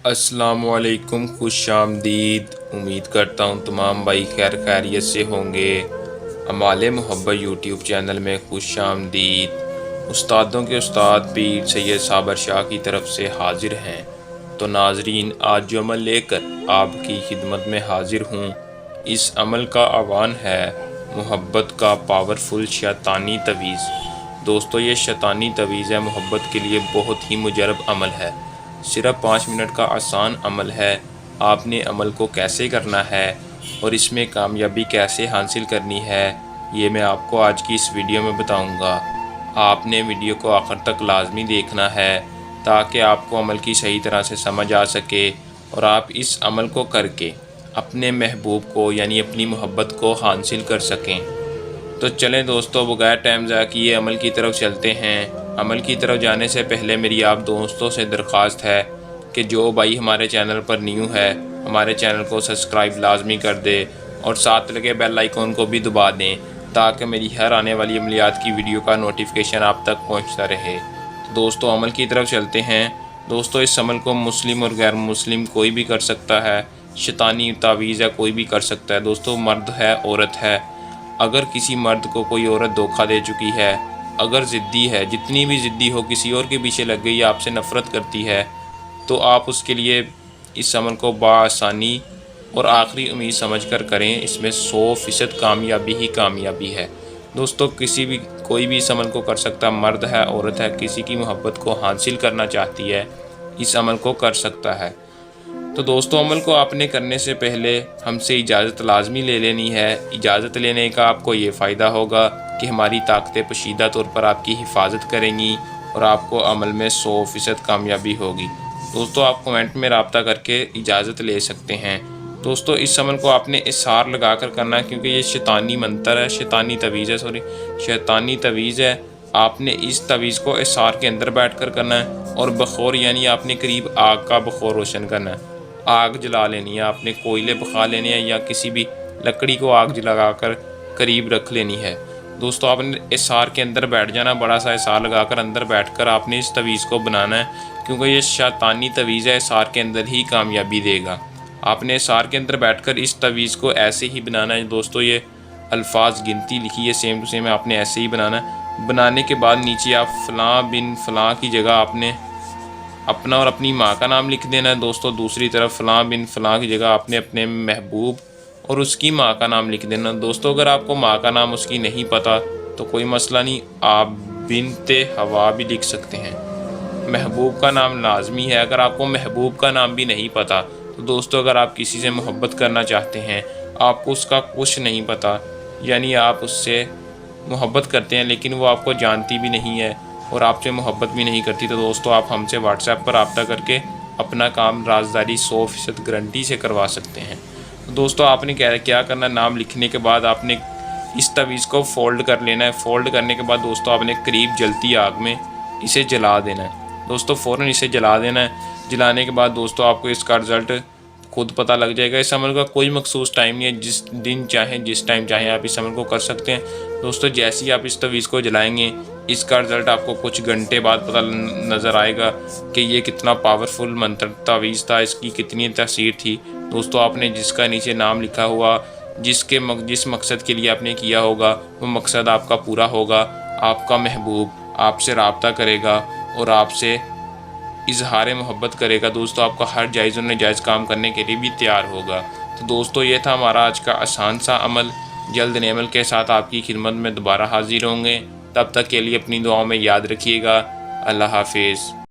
अस्सलाम वालेकुम, खुश आमदीद। उम्मीद करता हूँ तमाम भाई खैर खैरियत से होंगे। अमाल मोहब्बत यूट्यूब चैनल में खुश आमदीद। उस्तादों के उस्ताद पीर सैयद साबर शाह की तरफ से हाजिर हैं। तो नाजरीन, आज जो अमल लेकर आपकी खिदमत में हाजिर हूँ, इस अमल का आह्वान है मोहब्बत का पावरफुल शैतानी तवीज़। दोस्तों, ये शैतानी तवीज़ है, मोहब्बत के लिए बहुत ही मुजरब अमल है। सिर्फ 5 मिनट का आसान अमल है। आपने अमल को कैसे करना है और इसमें कामयाबी कैसे हासिल करनी है, ये मैं आपको आज की इस वीडियो में बताऊंगा। आपने वीडियो को आखिर तक लाजमी देखना है ताकि आपको अमल की सही तरह से समझ आ सके और आप इस अमल को करके अपने महबूब को यानी अपनी मोहब्बत को हासिल कर सकें। तो चलें दोस्तों, बगैर टाइम ज़ाया किए अमल की तरफ चलते हैं। अमल की तरफ जाने से पहले मेरी आप दोस्तों से दरख्वास्त है कि जो भाई हमारे चैनल पर न्यू है, हमारे चैनल को सब्सक्राइब लाजमी कर दे और साथ लगे बेल आइकॉन को भी दबा दें ताकि मेरी हर आने वाली अमलियात की वीडियो का नोटिफिकेशन आप तक पहुंचता रहे। तो दोस्तों, अमल की तरफ चलते हैं। दोस्तों, इस अमल को मुस्लिम और गैर मुस्लिम कोई भी कर सकता है। शैतानी तावीज़ है, कोई भी कर सकता है। दोस्तों, मर्द है, औरत है। अगर किसी मर्द को कोई औरत धोखा दे चुकी है, अगर ज़िद्दी है, जितनी भी ज़िद्दी हो, किसी और के पीछे लग गई, आपसे नफ़रत करती है, तो आप उसके लिए इस अमल को बआसानी और आखिरी उम्मीद समझकर करें। इसमें 100% कामयाबी ही कामयाबी है। दोस्तों, कोई भी इस अमल को कर सकता, मर्द है, औरत है, किसी की मोहब्बत को हासिल करना चाहती है, इस अमल को कर सकता है। तो दोस्तों, अमल को आपने करने से पहले हमसे इजाज़त लाजमी ले लेनी है। इजाज़त लेने का आपको ये फ़ायदा होगा कि हमारी ताकतें पोशीदा तौर पर आपकी हिफाजत करेंगी और आपको अमल में 100% कामयाबी होगी। दोस्तों, आप कमेंट में राब्ता करके इजाज़त ले सकते हैं। दोस्तों, इस अमल को आपने इसार लगा कर करना है क्योंकि ये शैतानी मंतर है, शैतानी तवीज़ है। आपने इस तवीज़ को इसार के अंदर बैठ कर करना है और बखौर यानी आपने करीब आग का बखौर रोशन करना है। आग जला लेनी है, आपने कोयले पका लेने हैं या किसी भी लकड़ी को आग जलाकर करीब रख लेनी है। दोस्तों, आपने इसार के अंदर बैठ जाना, बड़ा सा इसार लगाकर अंदर बैठकर आपने इस तवीज़ को बनाना है क्योंकि ये शैतानी तवीज़ है, इसार के अंदर ही कामयाबी देगा। आपने इसार के अंदर बैठकर इस तवीज़ को ऐसे ही बनाना है। दोस्तों, ये अल्फाज गिनती लिखी है, सेम टू सेम आपने ऐसे ही बनाना है। बनाने के बाद नीचे आप फ़लाँ बिन फ़लाँ की जगह आपने अपना और अपनी माँ का नाम लिख देना है। दोस्तों, दूसरी तरफ फ़लाँ बिन फ़लाँ की जगह आपने अपने महबूब और उसकी माँ का नाम लिख देना। दोस्तों, अगर आपको माँ का नाम उसकी नहीं पता तो कोई मसला नहीं, आप बिनते हवा भी लिख सकते हैं। महबूब का नाम लाजमी है। अगर आपको महबूब का नाम भी नहीं पता तो दोस्तों, अगर आप किसी से मोहब्बत करना चाहते हैं, आपको उसका कुछ नहीं पता, यानी आप उससे मोहब्बत करते हैं लेकिन वो आपको जानती भी नहीं है और आपसे मोहब्बत भी नहीं करती, तो दोस्तों आप हमसे व्हाट्सएप पर रब्ता करके अपना काम राजदारी 100% गारंटी से करवा सकते हैं। तो दोस्तों, आपने क्या करना, नाम लिखने के बाद आपने इस तवीज़ को फ़ोल्ड कर लेना है। फ़ोल्ड करने के बाद दोस्तों आपने करीब जलती आग में इसे जला देना है। दोस्तों, फ़ौरन इसे जला देना है। जलाने के बाद दोस्तों आपको इसका रिज़ल्ट खुद पता लग जाएगा। इस अमल का कोई मखसूस टाइम नहीं है, जिस दिन चाहें जिस टाइम चाहें आप इस अमल को कर सकते हैं। दोस्तों, जैसे ही आप इस तवीज़ को जलाएंगे, इसका रिज़ल्ट आपको कुछ घंटे बाद पता नज़र आएगा कि ये कितना पावरफुल मंत्र तावीज़ था, इसकी कितनी तासीर थी। दोस्तों, आपने जिसका नीचे नाम लिखा हुआ, जिस मकसद के लिए आपने किया होगा, वो मकसद आपका पूरा होगा। आपका महबूब आपसे रब्ता करेगा और आपसे इजहार मोहब्बत करेगा। दोस्तों, आपका हर जायज़ और नाजायज़ काम करने के लिए भी तैयार होगा। तो दोस्तों, ये था हमारा आज का आसान सा अमल। जल्द नए अमल के साथ आपकी खिदमत में दोबारा हाजिर होंगे। तब तक के लिए अपनी दुआओं में याद रखिएगा। अल्लाह हाफिज़।